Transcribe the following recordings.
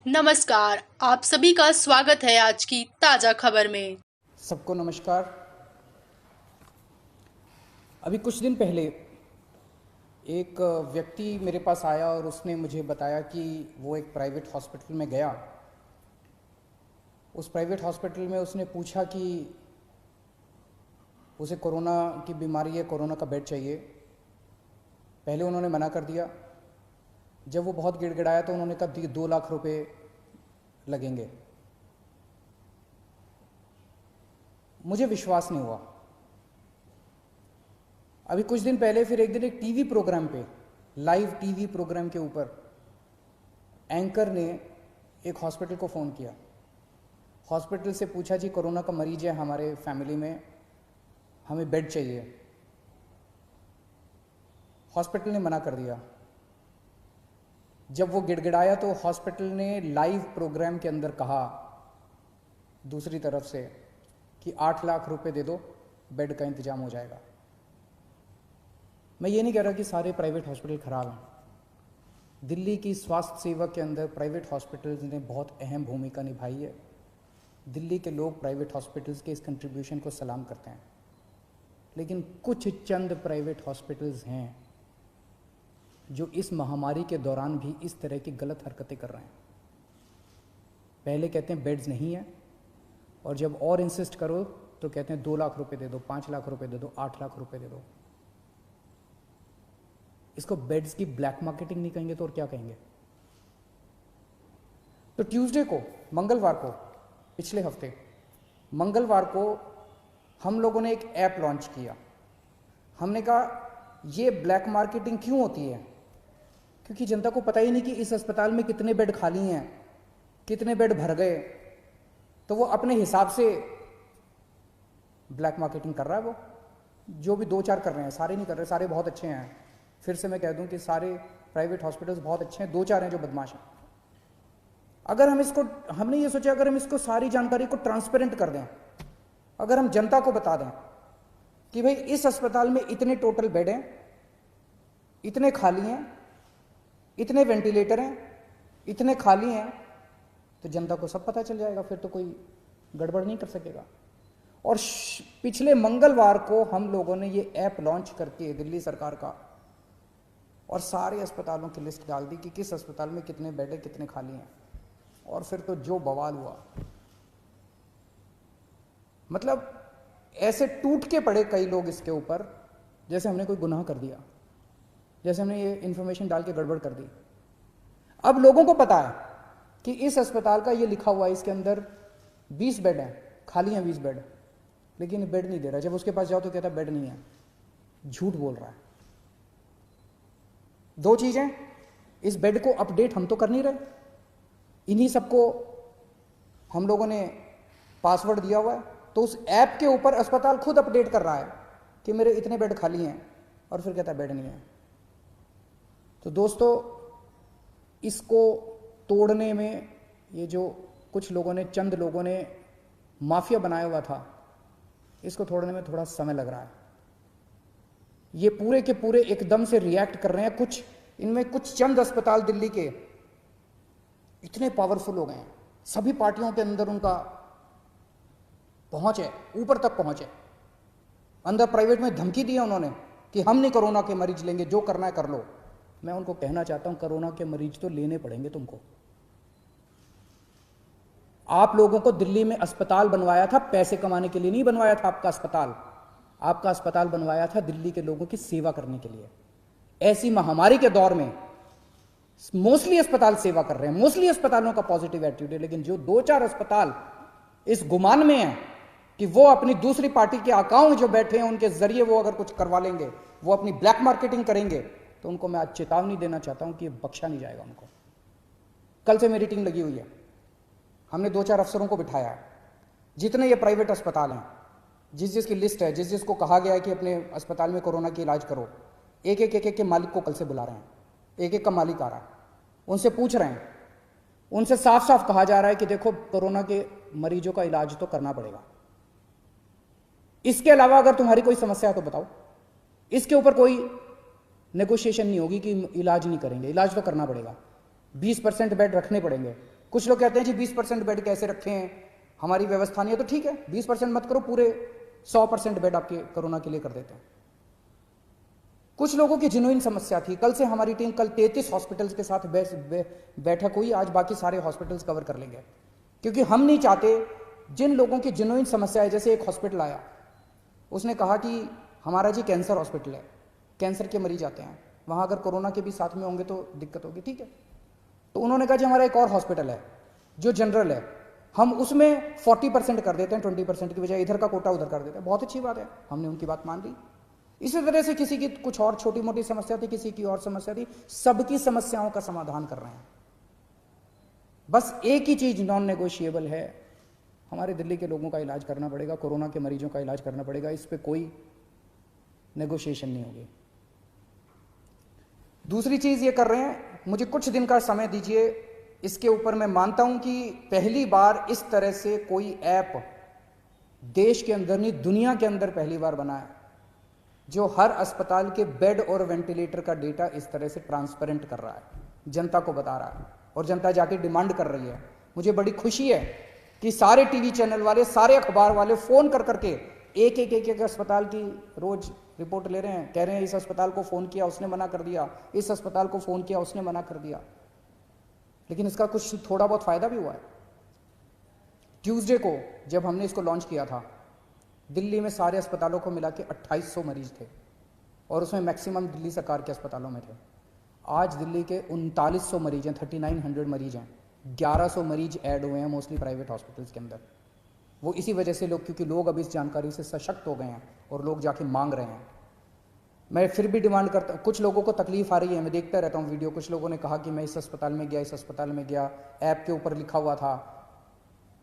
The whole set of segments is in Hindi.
नमस्कार, आप सभी का स्वागत है आज की ताजा खबर में। सबको नमस्कार। अभी कुछ दिन पहले एक व्यक्ति मेरे पास आया और उसने मुझे बताया कि वो एक प्राइवेट हॉस्पिटल में गया। उस प्राइवेट हॉस्पिटल में उसने पूछा कि उसे कोरोना की बीमारी है, कोरोना का बेड चाहिए। पहले उन्होंने मना कर दिया। जब वो बहुत गिड़गिड़ाया तो उन्होंने कहा 2 लाख रुपए लगेंगे। मुझे विश्वास नहीं हुआ। अभी कुछ दिन पहले फिर एक दिन एक टीवी प्रोग्राम पे, लाइव टीवी प्रोग्राम के ऊपर एंकर ने एक हॉस्पिटल को फ़ोन किया। हॉस्पिटल से पूछा जी कोरोना का मरीज है हमारे फैमिली में, हमें बेड चाहिए। हॉस्पिटल ने मना कर दिया। जब वो गिड़गिड़ाया तो हॉस्पिटल ने लाइव प्रोग्राम के अंदर कहा दूसरी तरफ से कि 8 लाख रुपए दे दो, बेड का इंतजाम हो जाएगा। मैं ये नहीं कह रहा कि सारे प्राइवेट हॉस्पिटल खराब हैं। दिल्ली की स्वास्थ्य सेवा के अंदर प्राइवेट हॉस्पिटल्स ने बहुत अहम भूमिका निभाई है। दिल्ली के लोग प्राइवेट हॉस्पिटल्स के इस कंट्रीब्यूशन को सलाम करते हैं। लेकिन कुछ चंद प्राइवेट हॉस्पिटल्स हैं जो इस महामारी के दौरान भी इस तरह की गलत हरकतें कर रहे हैं। पहले कहते हैं बेड्स नहीं है, और जब और इंसिस्ट करो तो कहते हैं 2 लाख रुपए दे दो, 5 लाख रुपए दे दो, 8 लाख रुपए दे दो। इसको बेड्स की ब्लैक मार्केटिंग नहीं कहेंगे तो और क्या कहेंगे। तो ट्यूसडे को, मंगलवार को, पिछले हफ्ते मंगलवार को हम लोगों ने एक ऐप लॉन्च किया। हमने कहा ये ब्लैक मार्केटिंग क्यों होती है, क्योंकि जनता को पता ही नहीं कि इस अस्पताल में कितने बेड खाली हैं, कितने बेड भर गए। तो वो अपने हिसाब से ब्लैक मार्केटिंग कर रहा है। वो जो भी 2-4 कर रहे हैं, सारे नहीं कर रहे, सारे बहुत अच्छे हैं। फिर से मैं कह दूं कि सारे प्राइवेट हॉस्पिटल्स बहुत अच्छे हैं, 2-4 हैं जो बदमाश हैं। अगर हमने ये सोचा अगर हम इसको सारी जानकारी को ट्रांसपेरेंट कर दें, अगर हम जनता को बता दें कि भाई इस अस्पताल में इतने टोटल बेड हैं, इतने खाली हैं, इतने वेंटिलेटर हैं, इतने खाली हैं, तो जनता को सब पता चल जाएगा। फिर तो कोई गड़बड़ नहीं कर सकेगा। और पिछले मंगलवार को हम लोगों ने ये ऐप लॉन्च करके दिल्ली सरकार का, और सारे अस्पतालों की लिस्ट डाल दी कि किस अस्पताल में कितने बेड हैं, कितने खाली हैं। और फिर तो जो बवाल हुआ, मतलब ऐसे टूट के पड़े कई लोग इसके ऊपर, जैसे हमने कोई गुनाह कर दिया, जैसे हमने ये इंफॉर्मेशन डाल के गड़बड़ कर दी। अब लोगों को पता है कि इस अस्पताल का ये लिखा हुआ है, इसके अंदर 20 बेड हैं, खाली हैं 20 बेड, लेकिन बेड नहीं दे रहा। जब उसके पास जाओ तो कहता बेड नहीं है, झूठ बोल रहा है। 2 चीजें, इस बेड को अपडेट हम तो कर नहीं रहे, इन्हीं सबको हम लोगों ने पासवर्ड दिया हुआ है, तो उस ऐप के ऊपर अस्पताल खुद अपडेट कर रहा है कि मेरे इतने बेड खाली हैं, और फिर कहता है बेड नहीं है। तो दोस्तों, इसको तोड़ने में ये जो कुछ लोगों ने, चंद लोगों ने माफिया बनाया हुआ था, इसको तोड़ने में थोड़ा समय लग रहा है। ये पूरे के पूरे एकदम से रिएक्ट कर रहे हैं। इनमें कुछ चंद अस्पताल दिल्ली के इतने पावरफुल हो गए हैं, सभी पार्टियों के अंदर उनका पहुंच है, ऊपर तक पहुंच है। अंदर प्राइवेट में धमकी दी है उन्होंने कि हम नहीं कोरोना के मरीज लेंगे, जो करना है कर लो। मैं उनको कहना चाहता हूं, कोरोना के मरीज तो लेने पड़ेंगे तुमको। आप लोगों को दिल्ली में अस्पताल बनवाया था पैसे कमाने के लिए नहीं बनवाया था। आपका अस्पताल बनवाया था दिल्ली के लोगों की सेवा करने के लिए। ऐसी महामारी के दौर में मोस्टली अस्पताल सेवा कर रहे हैं, मोस्टली अस्पतालों का पॉजिटिव एटीट्यूड है। लेकिन जो 2-4 अस्पताल इस गुमान में है कि वो अपनी दूसरी पार्टी के अकाउंट जो बैठे हैं उनके जरिए वो अगर कुछ करवा लेंगे, वो अपनी ब्लैक मार्केटिंग करेंगे, तो उनको मैं आज चेतावनी देना चाहता हूं कि ये बख्शा नहीं जाएगा उनको। कल से मेरी टीम लगी हुई है, हमने 2-4 अफसरों को बिठाया है। जितने ये प्राइवेट अस्पताल हैं, जिसकी लिस्ट है, जिसको कहा गया है कि अपने अस्पताल में कोरोना की इलाज करो, एक के मालिक को कल से बुला रहे हैं। एक का मालिक आ रहा है, उनसे पूछ रहे हैं, उनसे साफ साफ कहा जा रहा है कि देखो कोरोना के मरीजों का इलाज तो करना पड़ेगा। इसके अलावा अगर तुम्हारी कोई समस्या है तो बताओ। इसके ऊपर कोई नेगोशिएशन नहीं होगी कि इलाज नहीं करेंगे, इलाज तो करना पड़ेगा। 20% बेड रखने पड़ेंगे, कुछ लोग कहते हैं जी 20% बेड कैसे रखे हैं, हमारी व्यवस्था नहीं है। तो ठीक है, 20% मत करो, पूरे 100% बेड आपके कोरोना के लिए कर देते हैं। कुछ लोगों की जेन्युइन समस्या थी। कल से हमारी टीम, कल 33 हॉस्पिटल्स के साथ बैठक हुई, आज बाकी सारे हॉस्पिटल्स कवर कर लेंगे, क्योंकि हम नहीं चाहते जिन लोगों की जेन्युइन समस्या है। जैसे एक हॉस्पिटल आया, उसने कहा कि हमारा जी कैंसर हॉस्पिटल है, कैंसर के मरीज आते हैं, वहां अगर कोरोना के भी साथ में होंगे तो दिक्कत होगी। ठीक है, तो उन्होंने कहा जी हमारा एक और हॉस्पिटल है जो जनरल है, हम उसमें 40% कर देते हैं, 20% की बजाय, इधर का कोटा उधर कर देते हैं। बहुत अच्छी बात है, हमने उनकी बात मान ली। इसी तरह से किसी की कुछ और छोटी मोटी समस्या थी, किसी की और समस्या थी, सबकी समस्याओं का समाधान कर रहे हैं। बस एक ही चीज नॉन नेगोशिएबल है, हमारे दिल्ली के लोगों का इलाज करना पड़ेगा, कोरोना के मरीजों का इलाज करना पड़ेगा, इस पे कोई नेगोशिएशन नहीं होगी। दूसरी चीज ये कर रहे हैं, मुझे कुछ दिन का समय दीजिए, इसके ऊपर मैं मानता हूं कि पहली बार इस तरह से कोई ऐप देश के अंदर नहीं, दुनिया के अंदर पहली बार बना है, जो हर अस्पताल के बेड और वेंटिलेटर का डेटा इस तरह से ट्रांसपेरेंट कर रहा है, जनता को बता रहा है, और जनता जाके डिमांड कर रही है। मुझे बड़ी खुशी है कि सारे टीवी चैनल वाले, सारे अखबार वाले फोन कर करके एक अस्पताल की रोज रिपोर्ट ले रहे हैं, कह रहे हैं इस अस्पताल को फोन किया उसने मना कर दिया, इस अस्पताल को फोन किया उसने मना कर दिया। लेकिन इसका कुछ थोड़ा बहुत फायदा भी हुआ है। ट्यूसडे को जब हमने इसको लॉन्च किया था, दिल्ली में सारे अस्पतालों को मिला के 2800 मरीज थे, और उसमें मैक्सिमम दिल्ली सरकार के अस्पतालों में थे। आज दिल्ली के 3900 मरीज हैं, 3900 मरीज हैं, 1100 मरीज ऐड हुए हैं मोस्टली प्राइवेट हॉस्पिटल्स के अंदर। वो इसी वजह से लोग, क्योंकि लोग अब इस जानकारी से सशक्त हो गए हैं और लोग जाके मांग रहे हैं। मैं फिर भी डिमांड करता हूँ, कुछ लोगों को तकलीफ आ रही है, मैं देखता रहता हूँ वीडियो, कुछ लोगों ने कहा कि मैं इस अस्पताल में गया, इस अस्पताल में गया, ऐप के ऊपर लिखा हुआ था।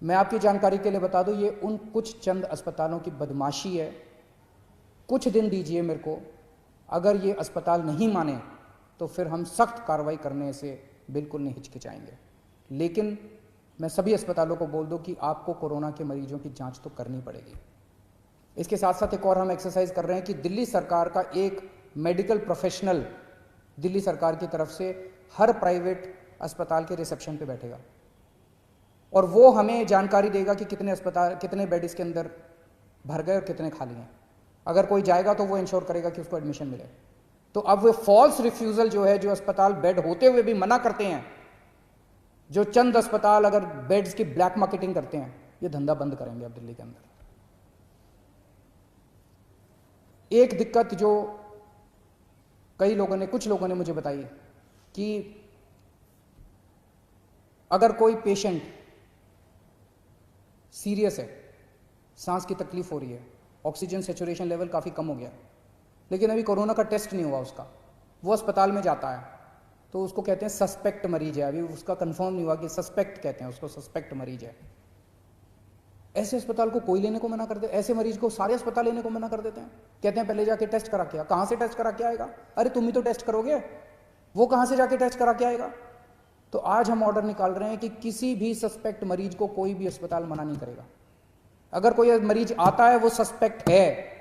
मैं आपकी जानकारी के लिए बता दूं, ये उन कुछ चंद अस्पतालों की बदमाशी है। कुछ दिन दीजिए मेरे को, अगर ये अस्पताल नहीं माने तो फिर हम सख्त कार्रवाई करने से बिल्कुल नहीं हिचकिचाएंगे। लेकिन मैं सभी अस्पतालों को बोल दूं कि आपको कोरोना के मरीजों की जांच तो करनी पड़ेगी। इसके साथ साथ एक और हम एक्सरसाइज कर रहे हैं कि दिल्ली सरकार का एक मेडिकल प्रोफेशनल दिल्ली सरकार की तरफ से हर प्राइवेट अस्पताल के रिसेप्शन पे बैठेगा, और वो हमें जानकारी देगा कि कितने अस्पताल, कितने बेड इसके अंदर भर गए और कितने खाली हैं। अगर कोई जाएगा तो वो इंश्योर करेगा कि उसको एडमिशन मिले। तो अब वो फॉल्स रिफ्यूजल जो है, जो अस्पताल बेड होते हुए भी मना करते हैं, जो चंद अस्पताल अगर बेड्स की ब्लैक मार्केटिंग करते हैं, ये धंधा बंद करेंगे अब दिल्ली के अंदर। एक दिक्कत जो कुछ लोगों ने मुझे बताई कि अगर कोई पेशेंट सीरियस है, सांस की तकलीफ हो रही है, ऑक्सीजन सैचुरेशन लेवल काफ़ी कम हो गया, लेकिन अभी कोरोना का टेस्ट नहीं हुआ उसका, वो अस्पताल में जाता है तो उसको कहते हैं सस्पेक्ट मरीज है, अभी उसका कंफर्म नहीं हुआ कि सस्पेक्ट कहते हैं उसको, सस्पेक्ट मरीज है। ऐसे अस्पताल को कोई लेने को मना कर दे, ऐसे मरीज को सारे अस्पताल लेने को मना कर देते हैं, कहते हैं पहले जाके टेस्ट करा के आ। कहाँ से टेस्ट करा के आएगा? अरे तुम ही तो टेस्ट करोगे, वो कहाँ से जाके टेस्ट करा के आएगा? तो आज हम ऑर्डर निकाल रहे हैं कि किसी भी सस्पेक्ट मरीज को कोई भी अस्पताल मना नहीं करेगा। अगर कोई मरीज आता है वो सस्पेक्ट है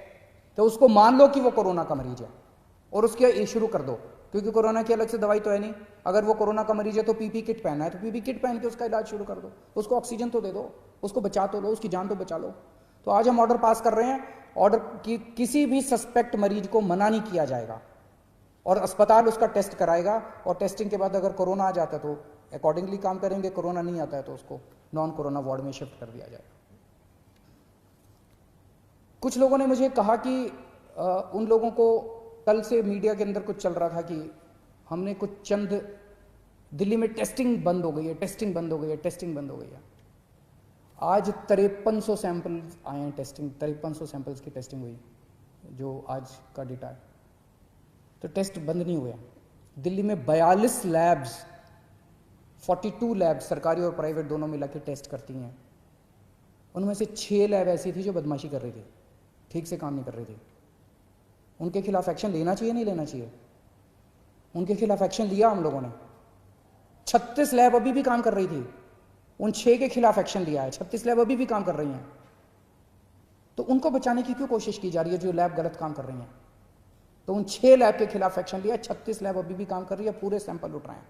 तो उसको मान लो कि वो कोरोना का मरीज है और उसके ये शुरू कर दो, क्योंकि कोरोना की अलग से दवाई तो है नहीं। अगर वो कोरोना का मरीज है तो पीपी किट पहना है तो पीपी किट पहन के उसका इलाज शुरू कर दो, उसको ऑक्सीजन तो दे दो, उसको बचा तो लो, उसकी जान तो बचा लो। तो आज हम ऑर्डर पास कर रहे हैं, ऑर्डर की किसी भी सस्पेक्ट मरीज को मना नहीं किया जाएगा और अस्पताल उसका टेस्ट कराएगा, और टेस्टिंग के बाद अगर कोरोना आ जाता है तो अकॉर्डिंगली काम करेंगे, कोरोना नहीं आता है तो उसको नॉन कोरोना वार्ड में शिफ्ट कर दिया जाएगा। कुछ लोगों ने मुझे कहा कि उन लोगों को कल से मीडिया के अंदर कुछ चल रहा था कि हमने कुछ चंद दिल्ली में टेस्टिंग बंद हो गई है, टेस्टिंग बंद हो गई है, टेस्टिंग बंद हो गई है। आज 5300 सैंपल आए हैं टेस्टिंग, 5300 सैंपल्स की टेस्टिंग हुई जो आज का डेटा है। तो टेस्ट बंद नहीं हुए। दिल्ली में 42 लैब्स, 42 लैब्स सरकारी और प्राइवेट दोनों मिला के टेस्ट करती हैं। उनमें से 6 लैब ऐसी थी जो बदमाशी कर रही थी, ठीक से काम नहीं कर रही थी। उनके खिलाफ एक्शन लेना चाहिए नहीं लेना चाहिए? उनके खिलाफ एक्शन लिया हम लोगों ने। 36 लैब अभी भी काम कर रही थी, उन 6 के खिलाफ एक्शन लिया है। 36 लैब अभी भी काम कर रही हैं। तो उनको बचाने की क्यों कोशिश की जा रही है जो लैब गलत काम कर रही हैं? तो उन 6 लैब के खिलाफ एक्शन लिया, 36 लैब अभी भी काम कर रही है, पूरे सैंपल उठ रहे हैं।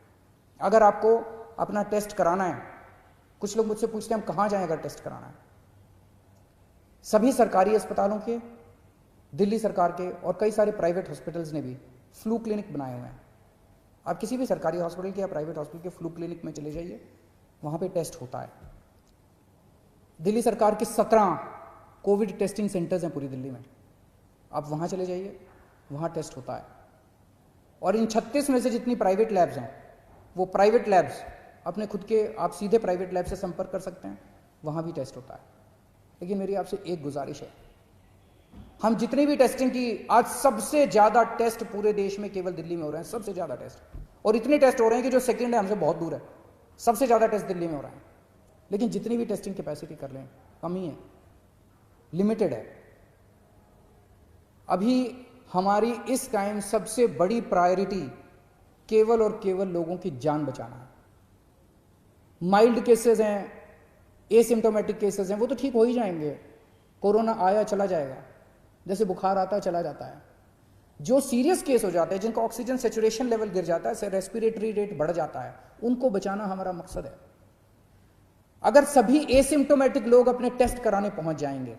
अगर आपको अपना टेस्ट कराना है कुछ लोग मुझसे पूछते हैं हम कहाँ जाएं अगर टेस्ट कराना है। सभी सरकारी अस्पतालों के, दिल्ली सरकार के और कई सारे प्राइवेट हॉस्पिटल्स ने भी फ्लू क्लिनिक बनाए हुए हैं। आप किसी भी सरकारी हॉस्पिटल के या प्राइवेट हॉस्पिटल के फ्लू क्लिनिक में चले जाइए, वहाँ पे टेस्ट होता है। दिल्ली सरकार के 17 कोविड टेस्टिंग सेंटर्स हैं पूरी दिल्ली में, आप वहाँ चले जाइए, वहाँ टेस्ट होता है। और इन 36 में से जितनी प्राइवेट लैब्स हैं, वो प्राइवेट लैब्स अपने खुद के, आप सीधे प्राइवेट लैब से संपर्क कर सकते हैं, वहाँ भी टेस्ट होता है। लेकिन मेरी आपसे एक गुजारिश है, हम जितनी भी टेस्टिंग की, आज सबसे ज़्यादा टेस्ट पूरे देश में केवल दिल्ली में हो रहे हैं, सबसे ज़्यादा टेस्ट, और इतने टेस्ट हो रहे हैं कि जो सेकंड है हमसे बहुत दूर है। सबसे ज़्यादा टेस्ट दिल्ली में हो रहा है, लेकिन जितनी भी टेस्टिंग कैपेसिटी कर लें, कमी है, लिमिटेड है। अभी हमारी इस टाइम सबसे बड़ी प्रायोरिटी केवल और केवल लोगों की जान बचाना है। माइल्ड केसेस हैं, एसिम्टोमेटिक केसेस हैं, वो तो ठीक हो ही जाएंगे, कोरोना आया चला जाएगा, जैसे बुखार आता है चला जाता है। जो सीरियस केस हो जाते हैं, जिनका ऑक्सीजन सैचुरेशन लेवल गिर जाता है, रेस्पिरेटरी रेट बढ़ जाता है, उनको बचाना हमारा मकसद है। अगर सभी एसिम्टोमेटिक लोग अपने टेस्ट कराने पहुंच जाएंगे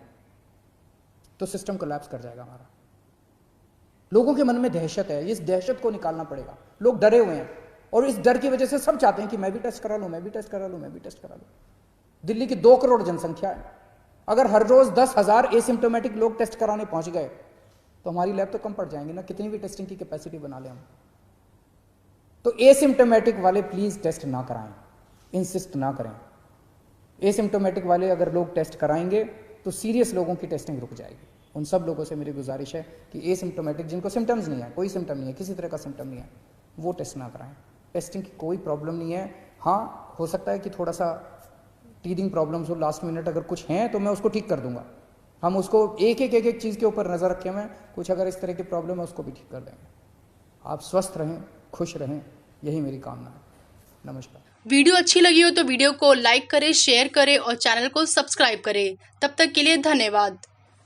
तो सिस्टम कोलैप्स कर जाएगा हमारा। लोगों के मन में दहशत है, इस दहशत को निकालना पड़ेगा। लोग डरे हुए हैं और इस डर की वजह से सब चाहते हैं कि मैं भी टेस्ट करा लूं, मैं भी टेस्ट करा लूं, मैं भी टेस्ट करा लूं। दिल्ली की 2 करोड़ जनसंख्या है, अगर हर रोज 10,000 एसिम्टोमेटिक लोग टेस्ट कराने पहुंच गए तो हमारी लैब तो कम पड़ जाएंगी ना, कितनी भी टेस्टिंग की कैपेसिटी बना लें हम। तो एसिम्टोमेटिक वाले प्लीज टेस्ट ना कराएं, इंसिस्ट ना करें। एसिम्टोमेटिक वाले अगर लोग टेस्ट कराएंगे तो सीरियस लोगों की टेस्टिंग रुक जाएगी। उन सब लोगों से मेरी गुजारिश है कि एसिम्टोमेटिक, जिनको सिम्टम्स नहीं है, कोई सिम्टम नहीं है, किसी तरह का सिम्टम नहीं है, वो टेस्ट ना कराएं। टेस्टिंग की कोई प्रॉब्लम नहीं है। हाँ, हो सकता है कि थोड़ा सा टीदिंग प्रॉब्लम्स हो, लास्ट मिनट अगर कुछ हैं तो मैं उसको ठीक कर दूंगा। हम उसको एक एक चीज़ के ऊपर नज़र रखे हुए हैं, कुछ अगर इस तरह की प्रॉब्लम है उसको भी ठीक कर देंगे। आप स्वस्थ रहें, खुश रहें, यही मेरी कामना है। नमस्कार। वीडियो अच्छी लगी हो तो वीडियो को लाइक करें, शेयर करें और चैनल को सब्सक्राइब करें। तब तक के लिए धन्यवाद।